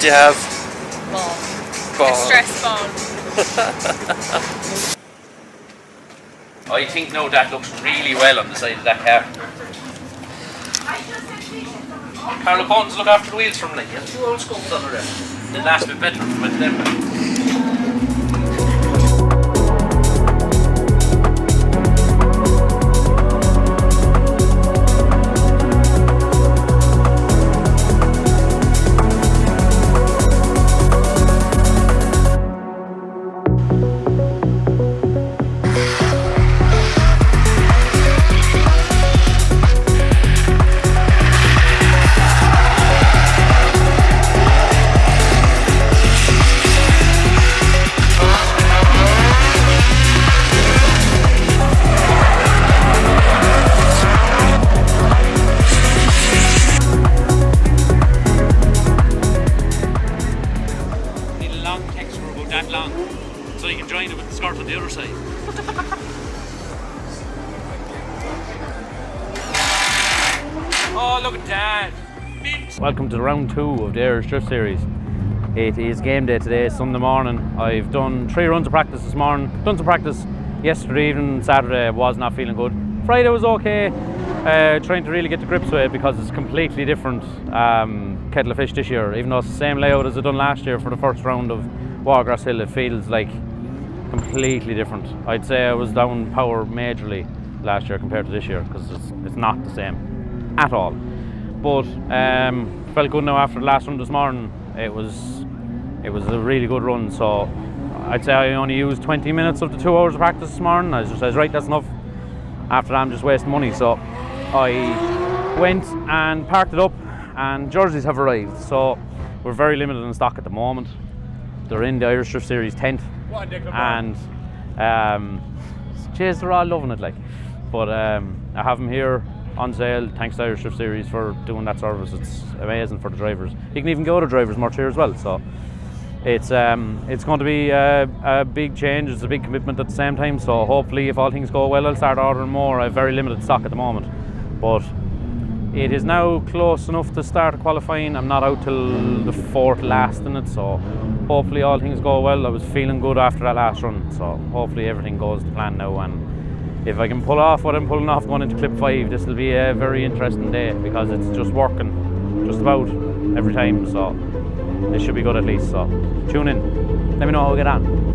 do you have? Ball. A stress ball. I think now that looks really well on the side of that car. Carlo Bones look after the wheels from like, you have 2 old scopes under there. The last bit better with them. So you can join it with the skirt on the other side. Oh, look at that! Mint. Welcome to round 2 of the RD2 Drift series. It is game day today, Sunday morning. I've done 3 runs of practice this morning. Done some practice yesterday evening, Saturday. I was not feeling good. Friday was okay. Trying to really get to grips with it because it's completely different kettle of fish this year. Even though it's the same layout as I done last year for the first round of Watergrasshill, it feels like completely different. I'd say I was down power majorly last year compared to this year because it's not the same at all. But felt good now after the last run this morning. It was a really good run. So I'd say I only used 20 minutes of the 2 hours of practice this morning. I was right, that's enough. After that, I'm just wasting money. So I went and parked it up, and jerseys have arrived. So we're very limited in stock at the moment. They're in the RD2 Drift Series tent, and geez, they're all loving it, like. But I have them here on sale. Thanks to RD2 Drift Series for doing that service. It's amazing for the drivers. You can even go to drivers merch here as well. So it's going to be a big change. It's a big commitment at the same time. So hopefully, if all things go well, I'll start ordering more. I have very limited stock at the moment, but it is now close enough to start qualifying. I'm not out till the 4th last in it, so hopefully all things go well. I was feeling good after that last run, so hopefully everything goes to plan now. And if I can pull off what I'm pulling off going into clip 5, this will be a very interesting day because it's just working just about every time. So it should be good at least. So tune in. Let me know how we get on.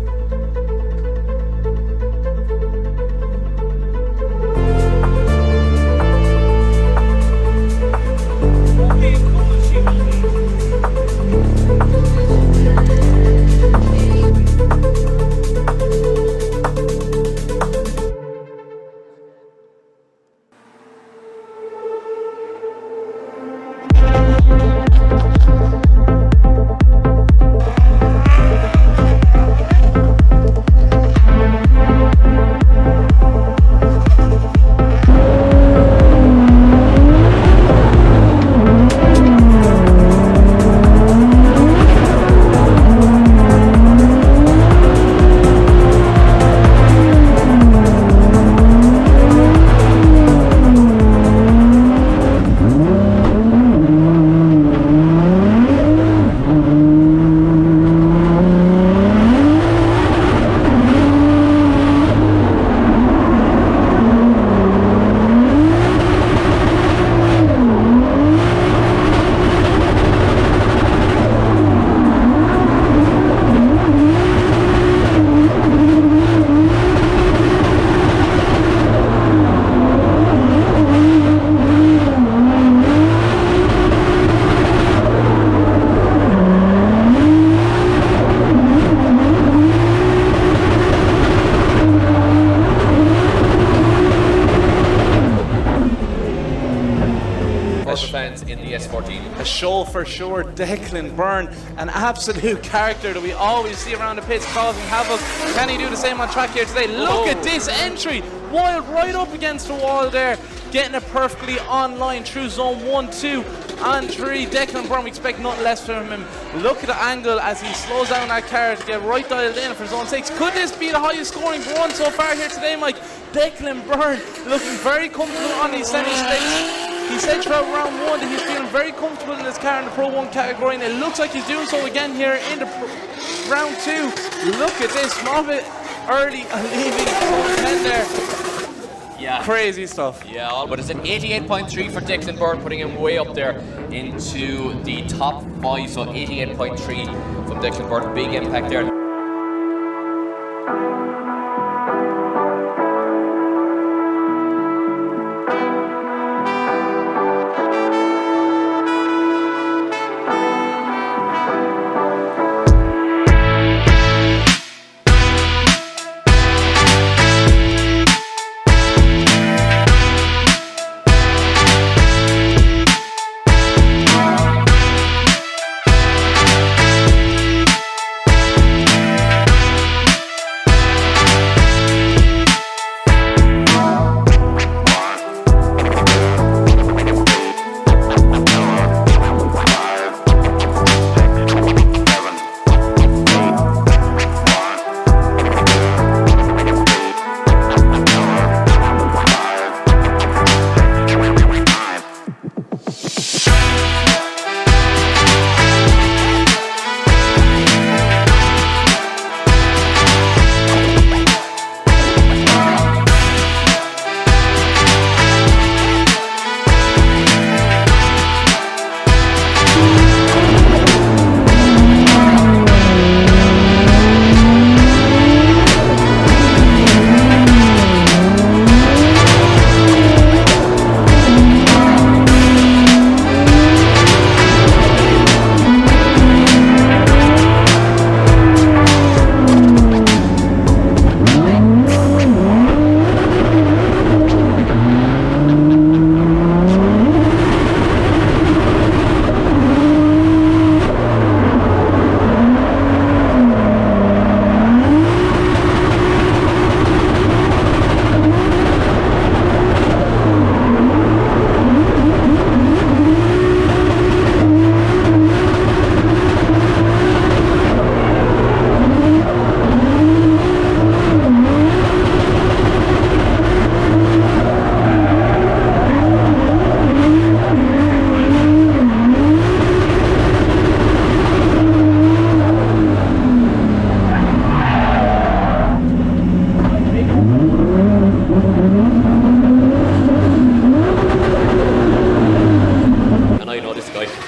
Fans in the S14. A show for sure. Declan Byrne, an absolute character that we always see around the pits causing havoc. Can he do the same on track here today? Look at this entry, wild right up against the wall there, getting it perfectly online through zone 1, 2 and 3. Declan Byrne, we expect nothing less from him. Look at the angle as he slows down that car to get right dialed in for zone 6. Could this be the highest scoring run so far here today, Mike? Declan Byrne looking very comfortable on these semi-slicks. He said throughout round 1 that he's feeling very comfortable in his car in the Pro 1 category, and it looks like he's doing so again here in the round 2. Look at this, Moffitt early leaving zone 10 there. Yeah. Crazy stuff. Yeah, but it's an 88.3 for Declan Byrne, putting him way up there into the top 5. So 88.3 from Declan Byrne, big impact there.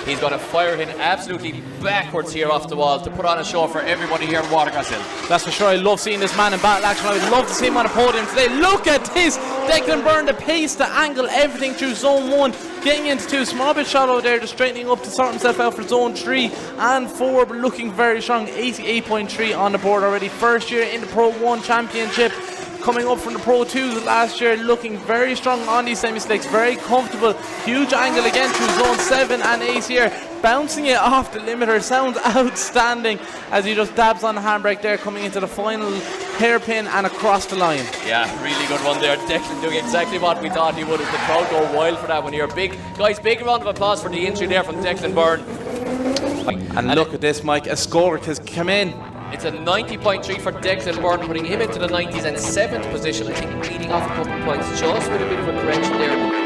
He's going to fire him absolutely backwards here off the wall to put on a show for everybody here in Watergrasshill. That's for sure. I love seeing this man in battle action. I would love to see him on a podium today. Look at this. Declan Byrne, the pace, the angle, everything through zone 1. Getting into 2. Small bit shallow there, just straightening up to sort himself out for zone 3 and 4. But looking very strong. 88.3 on the board already. First year in the Pro 1 Championship. Coming up from the Pro 2 last year, looking very strong on these semi-slicks, very comfortable, huge angle again through zone 7 and 8 here, bouncing it off the limiter, sounds outstanding as he just dabs on the handbrake there, coming into the final hairpin and across the line. Yeah, really good one there. Declan doing exactly what we thought he would. As the crowd go wild for that one here. Big guys, big round of applause for the entry there from Declan Byrne. And look at this, Mike, a score has come in. It's a 90.3 for Declan Byrne, putting him into the 90s and 7th position. I think leading off a couple of points, just with a bit of a correction there.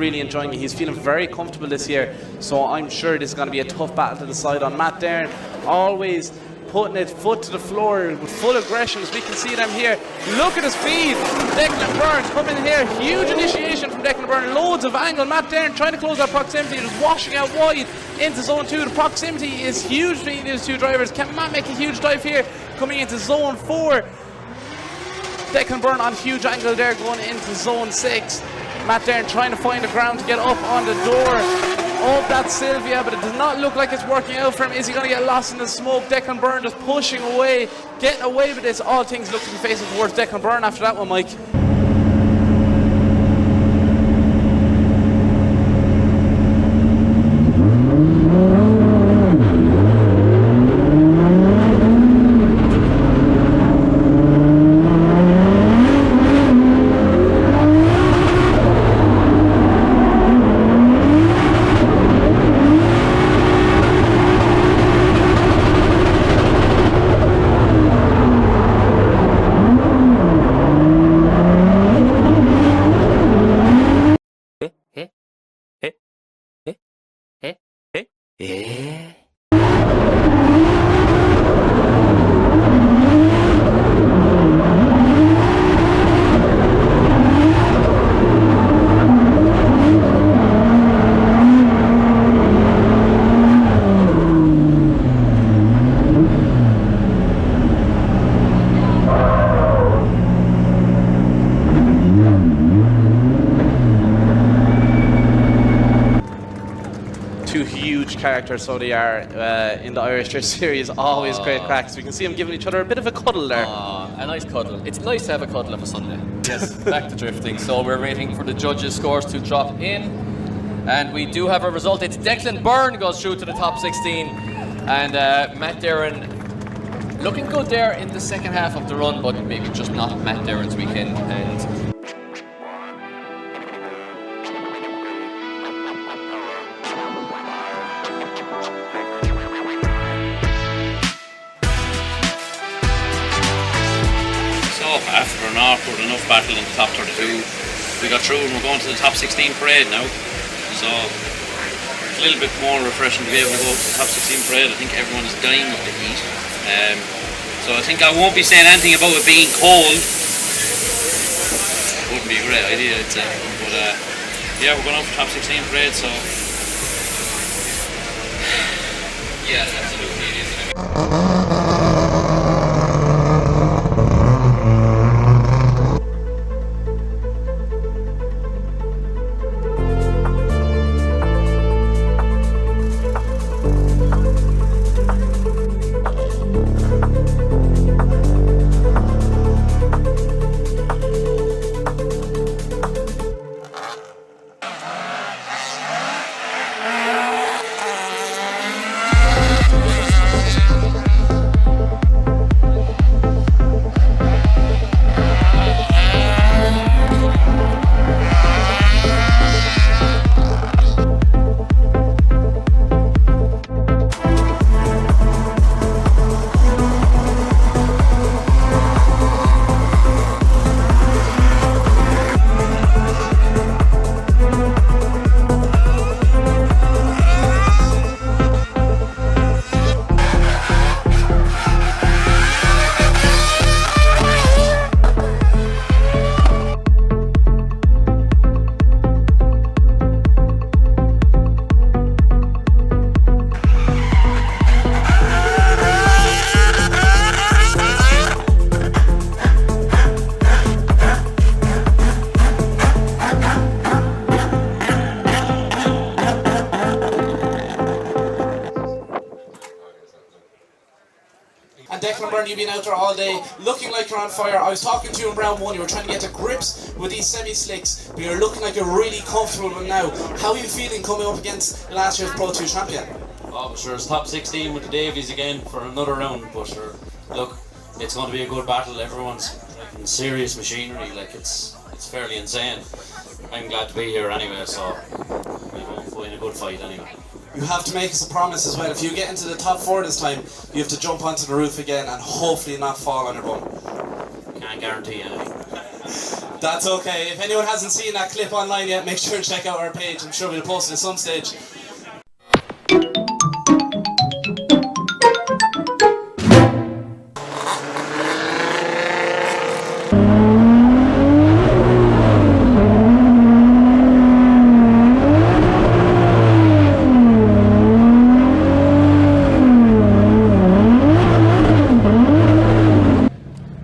Enjoying it. He's feeling very comfortable this year, so I'm sure this is going to be a tough battle to decide on. Matt Dern always putting it foot to the floor with full aggression, as we can see them here. Look at the speed. Declan Byrne coming here, huge initiation from Declan Byrne, loads of angle. Matt Dern trying to close that proximity, just washing out wide into zone 2. The proximity is huge between these two drivers. Can Matt make a huge dive here coming into zone 4? Declan Byrne on huge angle there going into zone 6. Matt Dern trying to find the ground to get up on the door of that Sylvia, but it does not look like it's working out for him. Is he going to get lost in the smoke? Declan Byrne just pushing away, getting away with this. All things look to be facing towards Declan Byrne after that one, Mike. Two huge characters, so they are in the Irish Drift series. Always great cracks. We can see them giving each other a bit of a cuddle there. A nice cuddle. It's nice to have a cuddle of a Sunday. Yes, back to drifting. So we're waiting for the judges' scores to drop in. And we do have a result. It's Declan Byrne goes through to the top 16. And Matt Dern looking good there in the second half of the run, but maybe just not Matt Dern's weekend. And after an awkward enough battle in the top 32, we got through and we're going to the top 16 parade now. So it's a little bit more refreshing to be able to go to the top 16 parade. I think everyone is dying of the heat. So I think I won't be saying anything about it being cold. Wouldn't be a great idea, I'd say. But yeah, we're going up for top 16 parade, so yeah, absolutely it is. And Declan Byrne, you've been out there all day looking like you're on fire. I was talking to you in round one, you were trying to get to grips with these semi-slicks, but you're looking like you're really comfortable with them now. How are you feeling coming up against last year's Pro 2 champion? Oh, sure, it's top 16 with the Davies again for another round, but sure, look, it's going to be a good battle. Everyone's like in serious machinery, like it's fairly insane. I'm glad to be here anyway, so we're going to win a good fight anyway. You have to make us a promise as well. If you get into the top 4 this time, you have to jump onto the roof again and hopefully not fall on your bum. Can't guarantee anything. That's okay. If anyone hasn't seen that clip online yet, make sure to check out our page. I'm sure we'll post it at some stage.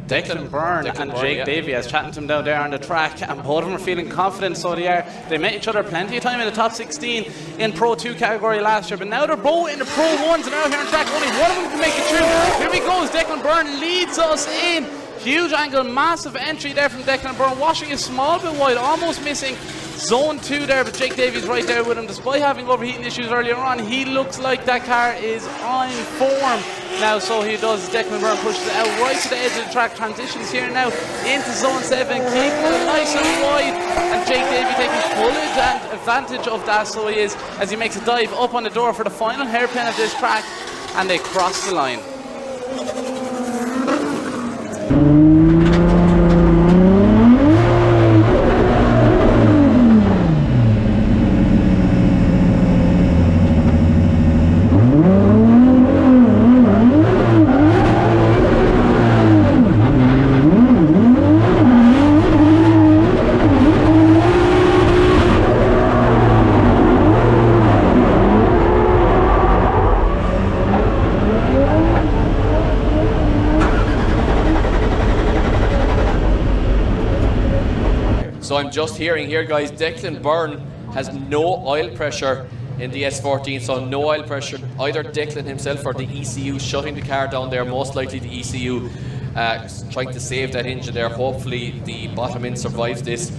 Declan Byrne Byrne and Jake Davey. I was chatting to him down there on the track, and both of them are feeling confident, so they are. They met each other plenty of time in the top 16 in Pro 2 category last year, but now they're both in the Pro 1s and out here on track. Only one of them can make it through. Here he goes. Declan Byrne leads us in. Huge angle, massive entry there from Declan Byrne, washing a small bit wide, almost missing zone 2 there, but Jake Davies right there with him. Despite having overheating issues earlier on, he looks like that car is on form now, so he does. Declan Byrne pushes it out right to the edge of the track, transitions here now into zone 7, keeping it nice and wide, and Jake Davies taking full advantage of that, so he is, as he makes a dive up on the door for the final hairpin of this track, and they cross the line. So I'm just hearing here, guys, Declan Byrne has no oil pressure in the S14, so no oil pressure. Either Declan himself or the ECU shutting the car down there, most likely the ECU trying to save that engine there. Hopefully the bottom end survives this.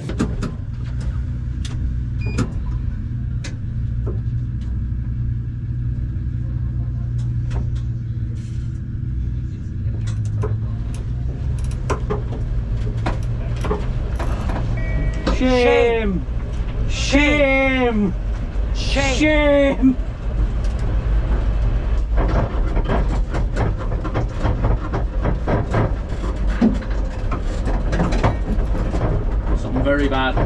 Shame! Shame! Shame! Something very bad.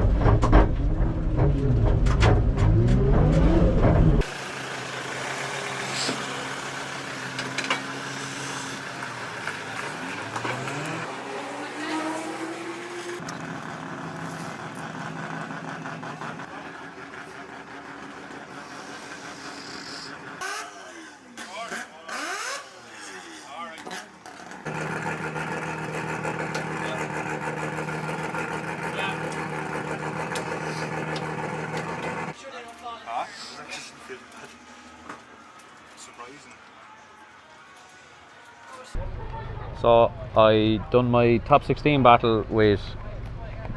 So I done my top 16 battle with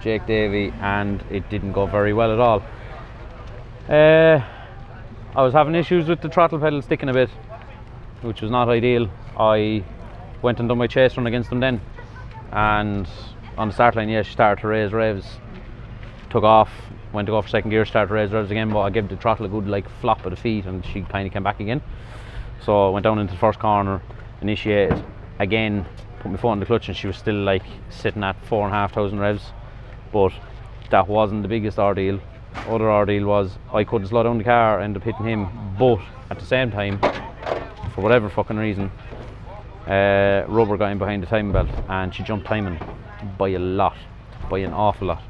Jake Davey and it didn't go very well at all. I was having issues with the throttle pedal sticking a bit, which was not ideal. I went and done my chase run against them then, and on the start line, yeah, she started to raise revs, took off, went to go for second gear, started to raise revs again, but I gave the throttle a good like flop of the feet and she kind of came back again. So I went down into the first corner, initiated again, put my foot on the clutch, and she was still like sitting at 4,500 revs, but that wasn't the biggest ordeal. Other ordeal was I couldn't slow down the car, ended up hitting him, but at the same time, for whatever fucking reason, rubber got in behind the timing belt and she jumped timing by a lot, by an awful lot.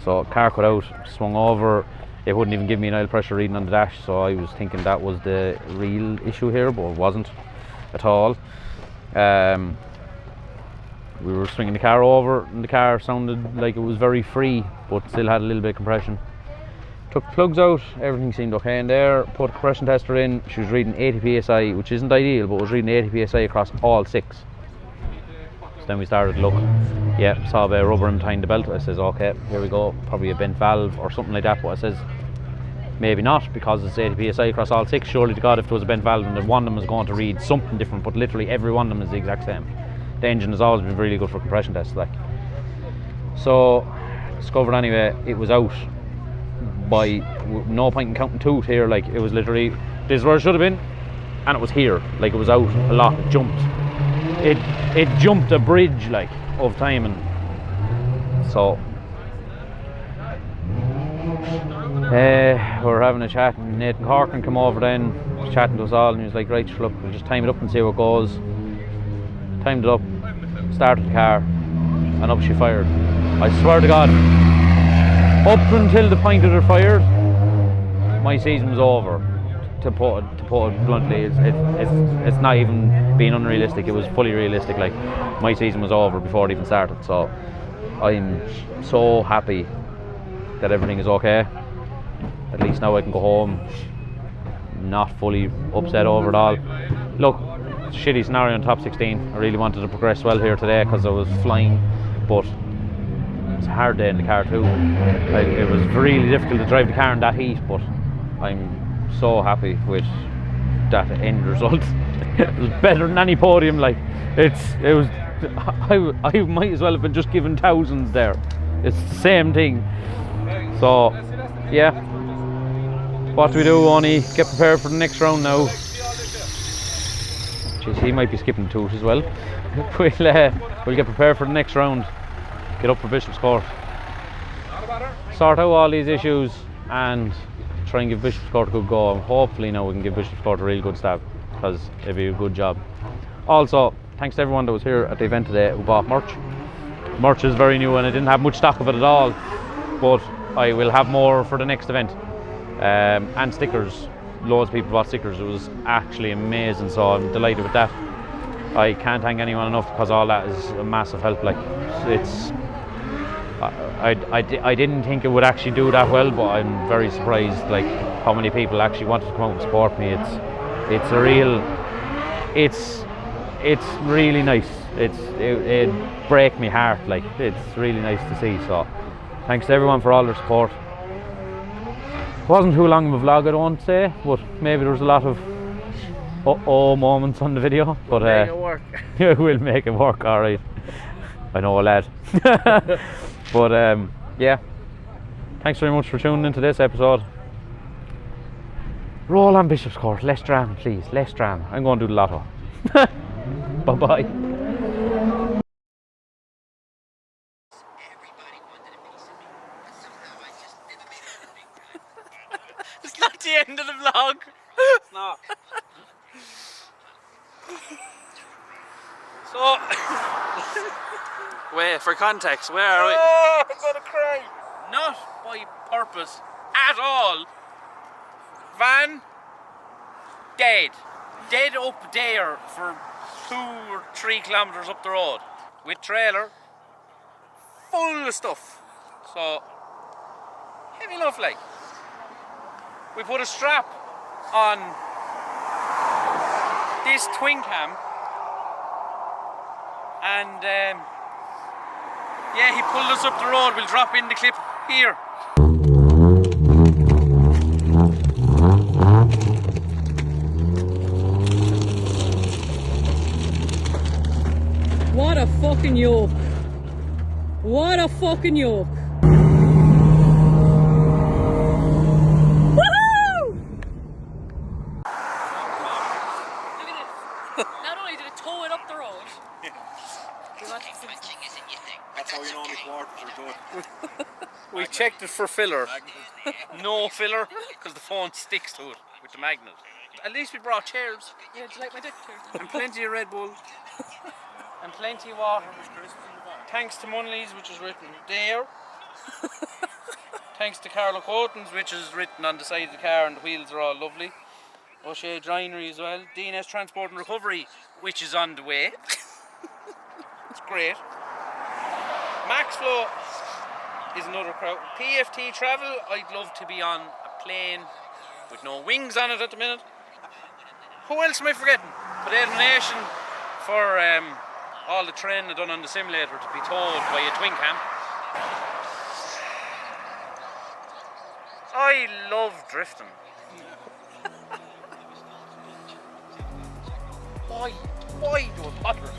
So car cut out, swung over, it wouldn't even give me an oil pressure reading on the dash, so I was thinking that was the real issue here, but it wasn't at all. We were swinging the car over and the car sounded like it was very free but still had a little bit of compression. Took the plugs out, everything seemed okay in there, put a compression tester in, she was reading 80 psi, which isn't ideal, but was reading 80 psi across all 6. So then we started to look, yeah, saw a bit of rubber in behind the belt. I says, okay, here we go, probably a bent valve or something like that, but I says, maybe not, because it's 80 psi across all 6, surely to God if there was a bent valve and then one of them was going to read something different, but literally every one of them is the exact same. The engine has always been really good for compression tests, like. So, discovered anyway, it was out by, no point in counting tooth here, like it was literally, this is where it should have been, and it was here, like it was out a lot, it jumped. It jumped a bridge, like, of timing. So, we're having a chat, and Nathan Corcoran came over then, was chatting to us all, and he was like, right, look, we'll just time it up and see how it goes. Timed it up, started the car, and up she fired. I swear to God, up until the point that it fired, my season was over. to put it bluntly, it's not even being unrealistic. It was fully realistic. Like, my season was over before it even started. So I'm so happy that everything is okay. At least now I can go home, not fully upset over it all. Look, it's a shitty scenario in top 16. I really wanted to progress well here today because I was flying, but it's a hard day in the car too. It was really difficult to drive the car in that heat, but I'm so happy with that end result. It was better than any podium. Like, it was. I might as well have been just given thousands there. It's the same thing. So yeah, what do we do? Only get prepared for the next round now. Jeez, he might be skipping two as well. We'll get prepared for the next round. Get up for Bishop's Court. Sort out all these issues and try and give Bishop's Court a good go. And hopefully now we can give Bishop's Court a real good stab, because it'd be a good job. Also, thanks to everyone that was here at the event today who bought merch. Merch is very new and I didn't have much stock of it at all, but I will have more for the next event. And stickers. Loads of people bought stickers. It was actually amazing, so I'm delighted with that. I can't thank anyone enough, because all that is a massive help. Like, it's I didn't think it would actually do that well, but I'm very surprised like how many people actually wanted to come out and support me. It's really nice. It breaks my heart. Like, it's really nice to see. So thanks to everyone for all their support. It wasn't too long of a vlog, I don't say, but maybe there was a lot of moments on the video. But make it work. We'll make it work, alright. I know a lad. But yeah, thanks very much for tuning into this episode. Roll on Bishop's Court, less drama please, less drama. I'm going to do the lotto. Bye bye. It's not the end of the vlog. It's not. So, wait, for context, where are we? Oh, I'm gonna cry. Not by purpose at all. Van, dead. Dead up there for 2 or 3 kilometres up the road. With trailer, full of stuff. So, heavy enough like. We put a strap on this twin cam. And yeah, he pulled us up the road. We'll drop in the clip here. What a fucking yoke. What a fucking yoke. Woohoo! Look at this. Not only did it tow it up the road, That's how you know my quarters are good. We checked it for filler. No filler, because the phone sticks to it with the magnet. At least we brought chairs. yeah, do you like my dick too? And plenty of Red Bull. And plenty of water. Thanks to Munley's, which is written there. Thanks to Carlo Coatons, which is written on the side of the car, and the wheels are all lovely. O'Shea Joinery as well. DNS Transport and Recovery, which is on the way. It's great. Maxflow is another crowd. PFT Travel, I'd love to be on a plane with no wings on it at the minute. Who else am I forgetting? Potato Nation for all the training done on the simulator to be towed by a twin cam. I love drifting. Why do I bother?